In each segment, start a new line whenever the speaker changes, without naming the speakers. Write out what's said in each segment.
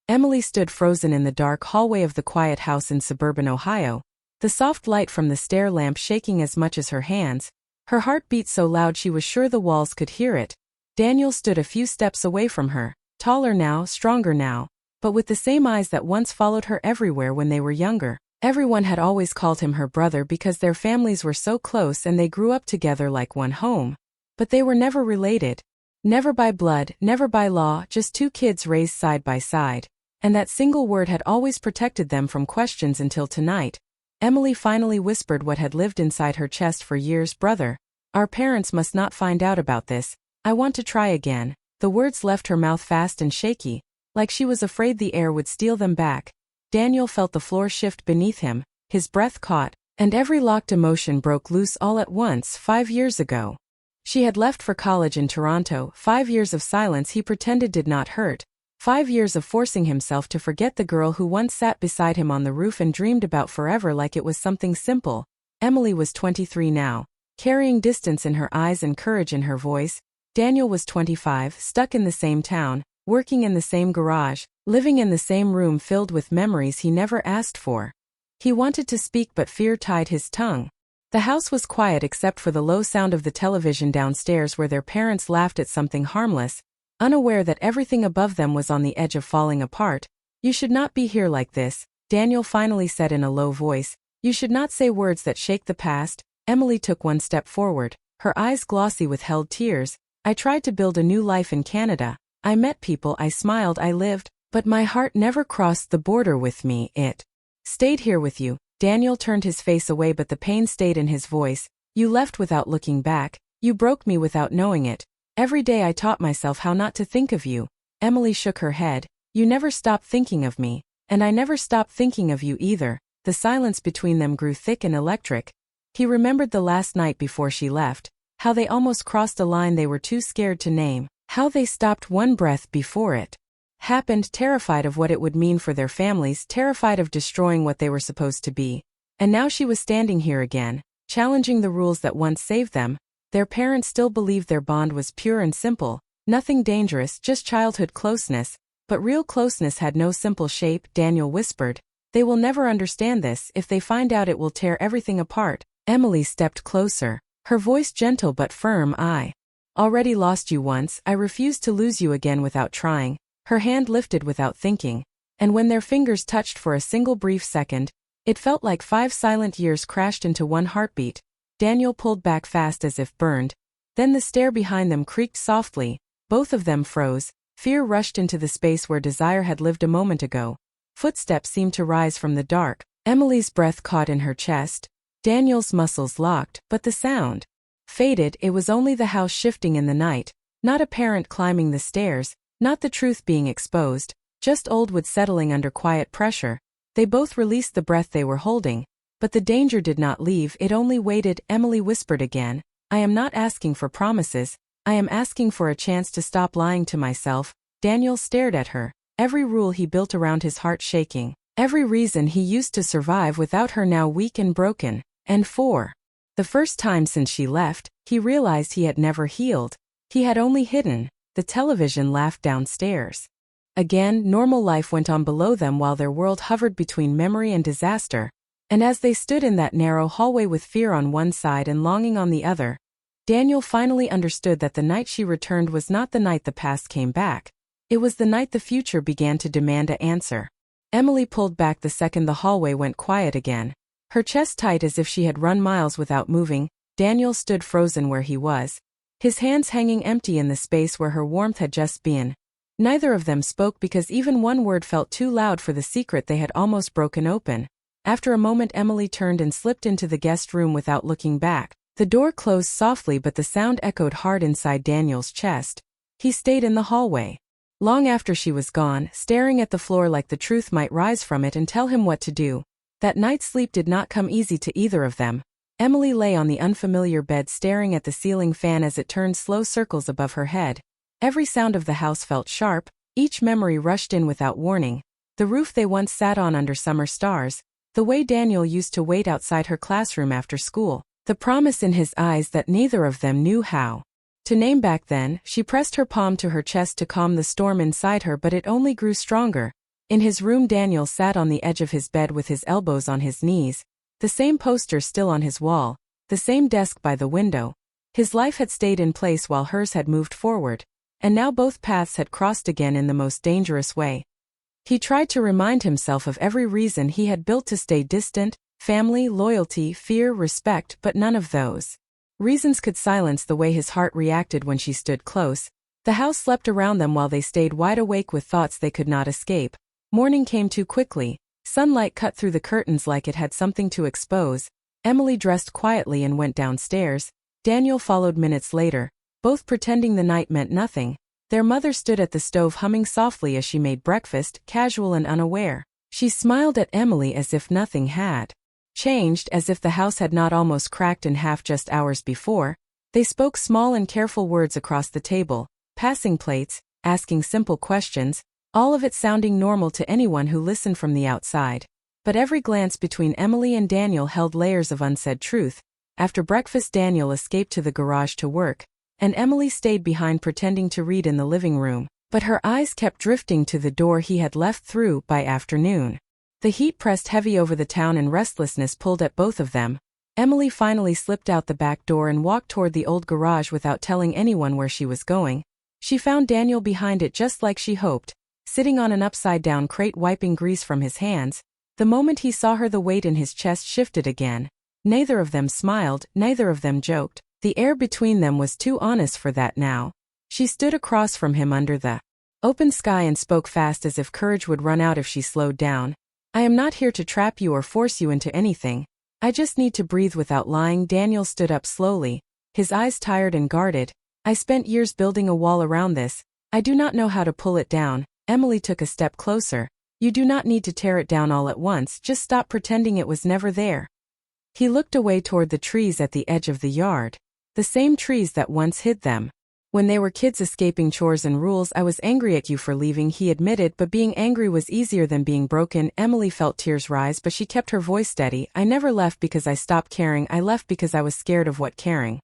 Emily stood frozen in the dark hallway of the quiet house in suburban Ohio, the soft light from the stair lamp shaking as much as her hands. Her heart beat so loud she was sure the walls could hear it. Daniel stood a few steps away from her, taller now, stronger now, but with the same eyes that once followed her everywhere when they were younger. Everyone had always called him her brother because their families were so close and they grew up together like one home. But they were never related. Never by blood, never by law, just two kids raised side by side. And that single word had always protected them from questions until tonight. Emily finally whispered what had lived inside her chest for years. Brother, our parents must not find out about this. I want to try again. The words left her mouth fast and shaky, like she was afraid the air would steal them back. Daniel felt the floor shift beneath him, his breath caught, and every locked emotion broke loose all at once. 5 years ago. She had left for college in Toronto. 5 years of silence he pretended did not hurt. 5 years of forcing himself to forget the girl who once sat beside him on the roof and dreamed about forever like it was something simple. Emily was 23 now, carrying distance in her eyes and courage in her voice. Daniel was 25, stuck in the same town, working in the same garage, living in the same room filled with memories he never asked for. He wanted to speak but fear tied his tongue. The house was quiet except for the low sound of the television downstairs where their parents laughed at something harmless, unaware that everything above them was on the edge of falling apart. You should not be here like this, Daniel finally said in a low voice. You should not say words that shake the past. Emily took one step forward, her eyes glossy with held tears. I tried to build a new life in Canada. I met people, I smiled, I lived, but my heart never crossed the border with me. It stayed here with you. Daniel turned his face away but the pain stayed in his voice. You left without looking back. You broke me without knowing it. Every day I taught myself how not to think of you. Emily shook her head. You never stopped thinking of me, and I never stopped thinking of you either. The silence between them grew thick and electric. He remembered the last night before she left, how they almost crossed a line they were too scared to name, how they stopped one breath before it happened, terrified of what it would mean for their families, terrified of destroying what they were supposed to be. And now she was standing here again, challenging the rules that once saved them. Their parents still believed their bond was pure and simple, nothing dangerous, just childhood closeness, but real closeness had no simple shape. Daniel whispered, they will never understand this. If they find out it will tear everything apart. Emily stepped closer, her voice gentle but firm. I already lost you once, I refuse to lose you again without trying. Her hand lifted without thinking, and when their fingers touched for a single brief second, it felt like 5 silent years crashed into one heartbeat. Daniel pulled back fast as if burned. Then the stair behind them creaked softly. Both of them froze. Fear rushed into the space where desire had lived a moment ago. Footsteps seemed to rise from the dark. Emily's breath caught in her chest. Daniel's muscles locked, but the sound faded. It was only the house shifting in the night, not a parent climbing the stairs, not the truth being exposed, just old wood settling under quiet pressure. They both released the breath they were holding. But the danger did not leave, it only waited. Emily whispered again, I am not asking for promises, I am asking for a chance to stop lying to myself. Daniel stared at her, every rule he built around his heart shaking, every reason he used to survive without her now weak and broken. And for the first time since she left, he realized he had never healed. He had only hidden. The television laughed downstairs. Again, normal life went on below them while their world hovered between memory and disaster. And as they stood in that narrow hallway with fear on one side and longing on the other, Daniel finally understood that the night she returned was not the night the past came back. It was the night the future began to demand an answer. Emily pulled back the second the hallway went quiet again, her chest tight as if she had run miles without moving. Daniel stood frozen where he was, his hands hanging empty in the space where her warmth had just been. Neither of them spoke because even one word felt too loud for the secret they had almost broken open. After a moment Emily turned and slipped into the guest room without looking back. The door closed softly but the sound echoed hard inside Daniel's chest. He stayed in the hallway long after she was gone, staring at the floor like the truth might rise from it and tell him what to do. That night's sleep did not come easy to either of them. Emily lay on the unfamiliar bed staring at the ceiling fan as it turned slow circles above her head. Every sound of the house felt sharp, each memory rushed in without warning. The roof they once sat on under summer stars, the way Daniel used to wait outside her classroom after school, the promise in his eyes that neither of them knew how to name back then. She pressed her palm to her chest to calm the storm inside her but it only grew stronger. In his room, Daniel sat on the edge of his bed with his elbows on his knees, the same poster still on his wall, the same desk by the window. His life had stayed in place while hers had moved forward, and now both paths had crossed again in the most dangerous way. He tried to remind himself of every reason he had built to stay distant: family, loyalty, fear, respect, but none of those reasons could silence the way his heart reacted when she stood close. The house slept around them while they stayed wide awake with thoughts they could not escape. Morning came too quickly. Sunlight cut through the curtains like it had something to expose. Emily dressed quietly and went downstairs. Daniel followed minutes later, both pretending the night meant nothing. Their mother stood at the stove humming softly as she made breakfast, casual and unaware. She smiled at Emily as if nothing had changed, as if the house had not almost cracked in half just hours before. They spoke small and careful words across the table, passing plates, asking simple questions, all of it sounding normal to anyone who listened from the outside. But every glance between Emily and Daniel held layers of unsaid truth. After breakfast, Daniel escaped to the garage to work, and Emily stayed behind pretending to read in the living room, but her eyes kept drifting to the door he had left through by afternoon. The heat pressed heavy over the town and restlessness pulled at both of them. Emily finally slipped out the back door and walked toward the old garage without telling anyone where she was going. She found Daniel behind it just like she hoped, sitting on an upside-down crate wiping grease from his hands. The moment he saw her, the weight in his chest shifted again. Neither of them smiled, neither of them joked. The air between them was too honest for that now. She stood across from him under the open sky and spoke fast as if courage would run out if she slowed down. "I am not here to trap you or force you into anything. I just need to breathe without lying." Daniel stood up slowly, his eyes tired and guarded. "I spent years building a wall around this. I do not know how to pull it down." Emily took a step closer. "You do not need to tear it down all at once, just stop pretending it was never there." He looked away toward the trees at the edge of the yard. The same trees that once hid them. "When they were kids escaping chores and rules, I was angry at you for leaving," he admitted, but being angry was easier than being broken. Emily felt tears rise, but she kept her voice steady. "I never left because I stopped caring, I left because I was scared of what caring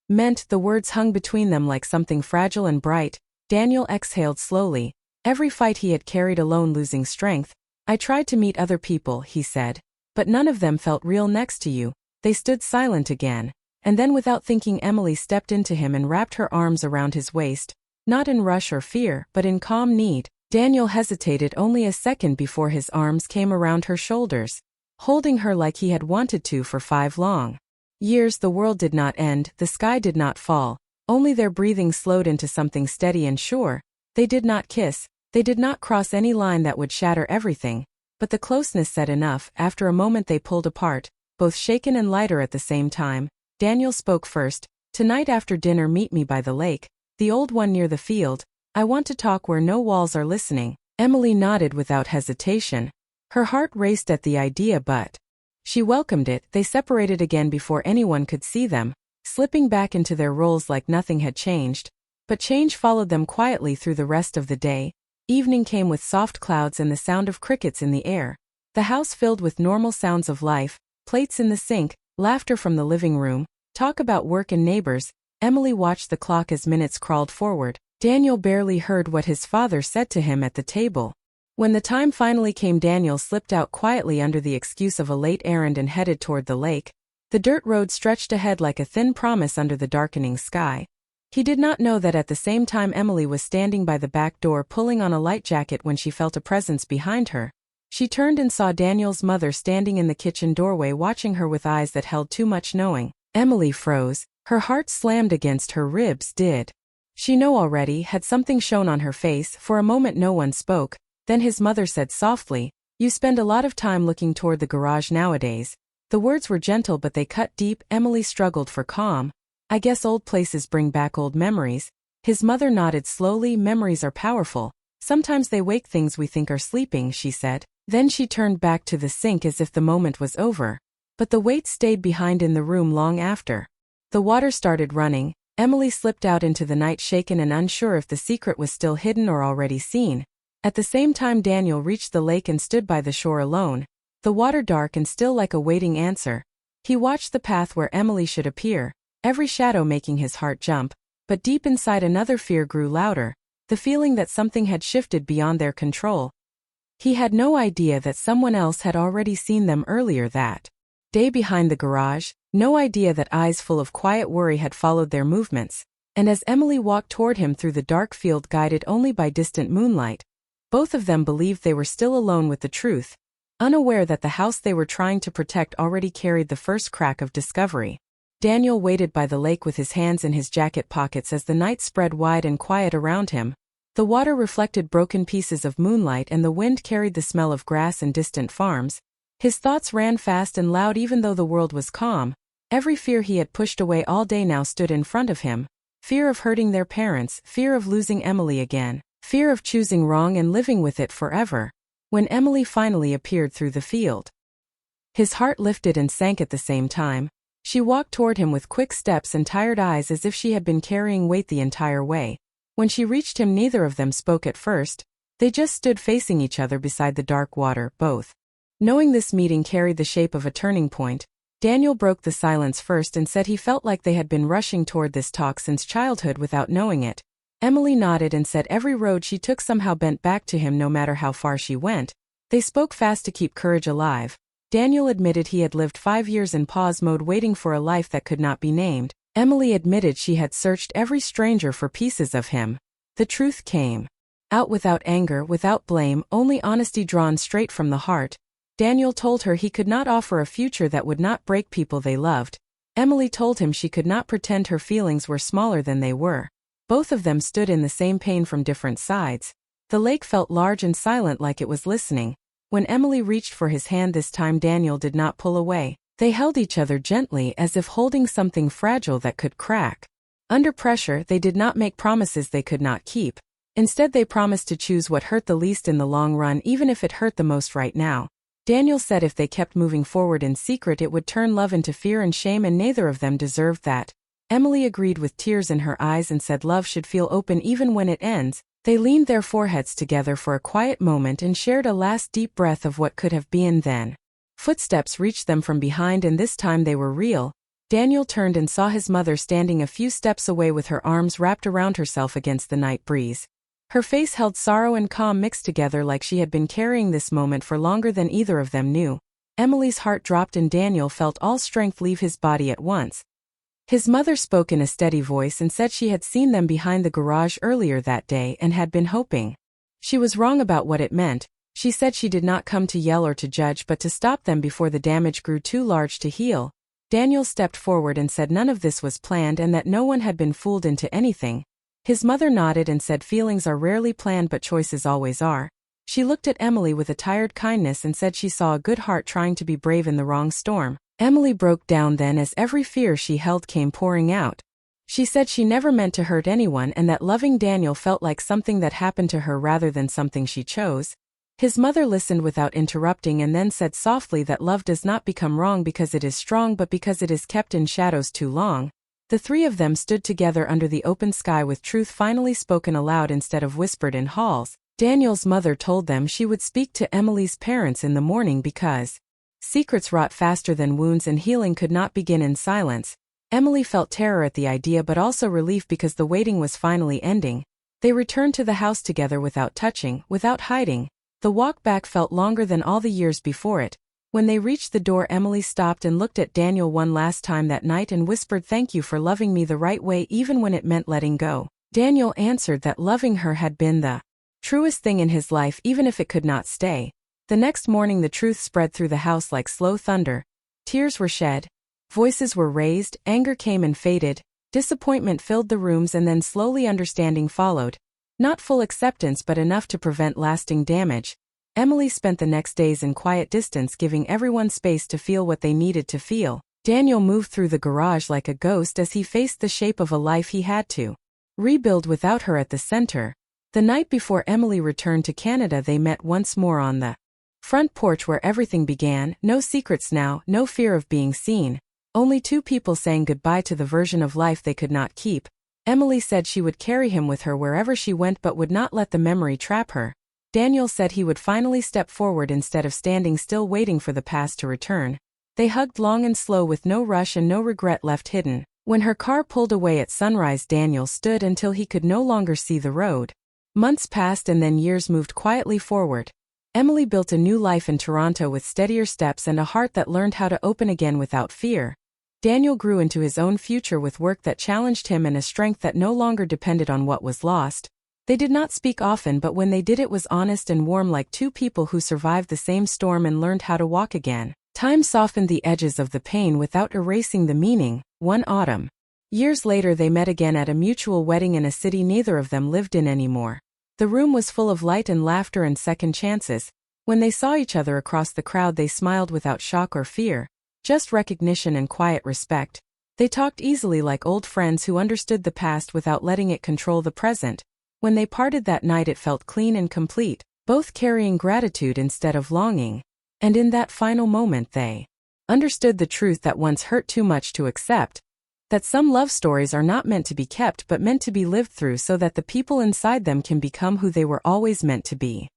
meant." The words hung between them like something fragile and bright. Daniel exhaled slowly. Every fight he had carried alone, losing strength. "I tried to meet other people," he said, "but none of them felt real next to you." They stood silent again. And then, without thinking, Emily stepped into him and wrapped her arms around his waist, not in rush or fear, but in calm need. Daniel hesitated only a second before his arms came around her shoulders, holding her like he had wanted to for 5 long years. The world did not end, the sky did not fall, only their breathing slowed into something steady and sure. They did not kiss, they did not cross any line that would shatter everything, but the closeness said enough. After a moment they pulled apart, both shaken and lighter at the same time. Daniel spoke first. "Tonight after dinner, meet me by the lake, the old one near the field. I want to talk where no walls are listening." Emily nodded without hesitation. Her heart raced at the idea, but she welcomed it. They separated again before anyone could see them, slipping back into their roles like nothing had changed. But change followed them quietly through the rest of the day. Evening came with soft clouds and the sound of crickets in the air. The house filled with normal sounds of life, plates in the sink, laughter from the living room, talk about work and neighbors. Emily watched the clock as minutes crawled forward. Daniel barely heard what his father said to him at the table. When the time finally came, Daniel slipped out quietly under the excuse of a late errand and headed toward the lake. The dirt road stretched ahead like a thin promise under the darkening sky. He did not know that at the same time Emily was standing by the back door pulling on a light jacket when she felt a presence behind her. She turned and saw Daniel's mother standing in the kitchen doorway watching her with eyes that held too much knowing. Emily froze. Her heart slammed against her ribs. Did she know already? Had something shown on her face? For a moment no one spoke. Then his mother said softly, "You spend a lot of time looking toward the garage nowadays." The words were gentle but they cut deep. Emily struggled for calm. "I guess old places bring back old memories." His mother nodded slowly. "Memories are powerful. Sometimes they wake things we think are sleeping," she said. Then she turned back to the sink as if the moment was over. But the weight stayed behind in the room long after. The water started running. Emily slipped out into the night, shaken and unsure if the secret was still hidden or already seen. At the same time Daniel reached the lake and stood by the shore alone, the water dark and still like a waiting answer. He watched the path where Emily should appear, every shadow making his heart jump, but deep inside another fear grew louder, the feeling that something had shifted beyond their control. He had no idea that someone else had already seen them earlier that day behind the garage, no idea that eyes full of quiet worry had followed their movements, and as Emily walked toward him through the dark field guided only by distant moonlight, both of them believed they were still alone with the truth, unaware that the house they were trying to protect already carried the first crack of discovery. Daniel waited by the lake with his hands in his jacket pockets as the night spread wide and quiet around him. The water reflected broken pieces of moonlight and the wind carried the smell of grass and distant farms. His thoughts ran fast and loud even though the world was calm. Every fear he had pushed away all day now stood in front of him. Fear of hurting their parents, fear of losing Emily again, fear of choosing wrong and living with it forever. When Emily finally appeared through the field, his heart lifted and sank at the same time. She walked toward him with quick steps and tired eyes as if she had been carrying weight the entire way. When she reached him, neither of them spoke at first. They just stood facing each other beside the dark water, both knowing this meeting carried the shape of a turning point. Daniel broke the silence first and said he felt like they had been rushing toward this talk since childhood without knowing it. Emily nodded and said every road she took somehow bent back to him no matter how far she went. They spoke fast to keep courage alive. Daniel admitted he had lived 5 years in pause mode waiting for a life that could not be named. Emily admitted she had searched every stranger for pieces of him. The truth came out without anger, without blame, only honesty drawn straight from the heart. Daniel told her he could not offer a future that would not break people they loved. Emily told him she could not pretend her feelings were smaller than they were. Both of them stood in the same pain from different sides. The lake felt large and silent, like it was listening. When Emily reached for his hand this time, Daniel did not pull away. They held each other gently as if holding something fragile that could crack. Under pressure, they did not make promises they could not keep. Instead, they promised to choose what hurt the least in the long run, even if it hurt the most right now. Daniel said if they kept moving forward in secret, it would turn love into fear and shame, and neither of them deserved that. Emily agreed with tears in her eyes and said love should feel open even when it ends. They leaned their foreheads together for a quiet moment and shared a last deep breath of what could have been then. Footsteps reached them from behind, and this time they were real. Daniel turned and saw his mother standing a few steps away with her arms wrapped around herself against the night breeze. Her face held sorrow and calm mixed together, like she had been carrying this moment for longer than either of them knew. Emily's heart dropped and Daniel felt all strength leave his body at once. His mother spoke in a steady voice and said she had seen them behind the garage earlier that day and had been hoping. She was wrong about what it meant. She said she did not come to yell or to judge but to stop them before the damage grew too large to heal. Daniel stepped forward and said none of this was planned and that no one had been fooled into anything. His mother nodded and said feelings are rarely planned but choices always are. She looked at Emily with a tired kindness and said she saw a good heart trying to be brave in the wrong storm. Emily broke down then as every fear she held came pouring out. She said she never meant to hurt anyone and that loving Daniel felt like something that happened to her rather than something she chose. His mother listened without interrupting and then said softly that love does not become wrong because it is strong but because it is kept in shadows too long. The three of them stood together under the open sky with truth finally spoken aloud instead of whispered in halls. Daniel's mother told them she would speak to Emily's parents in the morning because secrets rot faster than wounds and healing could not begin in silence. Emily felt terror at the idea but also relief because the waiting was finally ending. They returned to the house together without touching, without hiding. The walk back felt longer than all the years before it. When they reached the door, Emily stopped and looked at Daniel one last time that night and whispered, "Thank you for loving me the right way even when it meant letting go." Daniel answered that loving her had been the truest thing in his life even if it could not stay. The next morning the truth spread through the house like slow thunder. Tears were shed. Voices were raised, anger came and faded, disappointment filled the rooms and then slowly understanding followed. Not full acceptance but enough to prevent lasting damage. Emily spent the next days in quiet distance giving everyone space to feel what they needed to feel. Daniel moved through the garage like a ghost as he faced the shape of a life he had to rebuild without her at the center. The night before Emily returned to Canada they met once more on the front porch where everything began, no secrets now, no fear of being seen. Only two people saying goodbye to the version of life they could not keep. Emily said she would carry him with her wherever she went but would not let the memory trap her. Daniel said he would finally step forward instead of standing still waiting for the past to return. They hugged long and slow with no rush and no regret left hidden. When her car pulled away at sunrise, Daniel stood until he could no longer see the road. Months passed and then years moved quietly forward. Emily built a new life in Toronto with steadier steps and a heart that learned how to open again without fear. Daniel grew into his own future with work that challenged him and a strength that no longer depended on what was lost. They did not speak often, but when they did, it was honest and warm, like two people who survived the same storm and learned how to walk again. Time softened the edges of the pain without erasing the meaning. One autumn, years later, they met again at a mutual wedding in a city neither of them lived in anymore. The room was full of light and laughter and second chances. When they saw each other across the crowd, they smiled without shock or fear, just recognition and quiet respect. They talked easily like old friends who understood the past without letting it control the present. When they parted that night, it felt clean and complete, both carrying gratitude instead of longing. And in that final moment, they understood the truth that once hurt too much to accept, that some love stories are not meant to be kept but meant to be lived through so that the people inside them can become who they were always meant to be.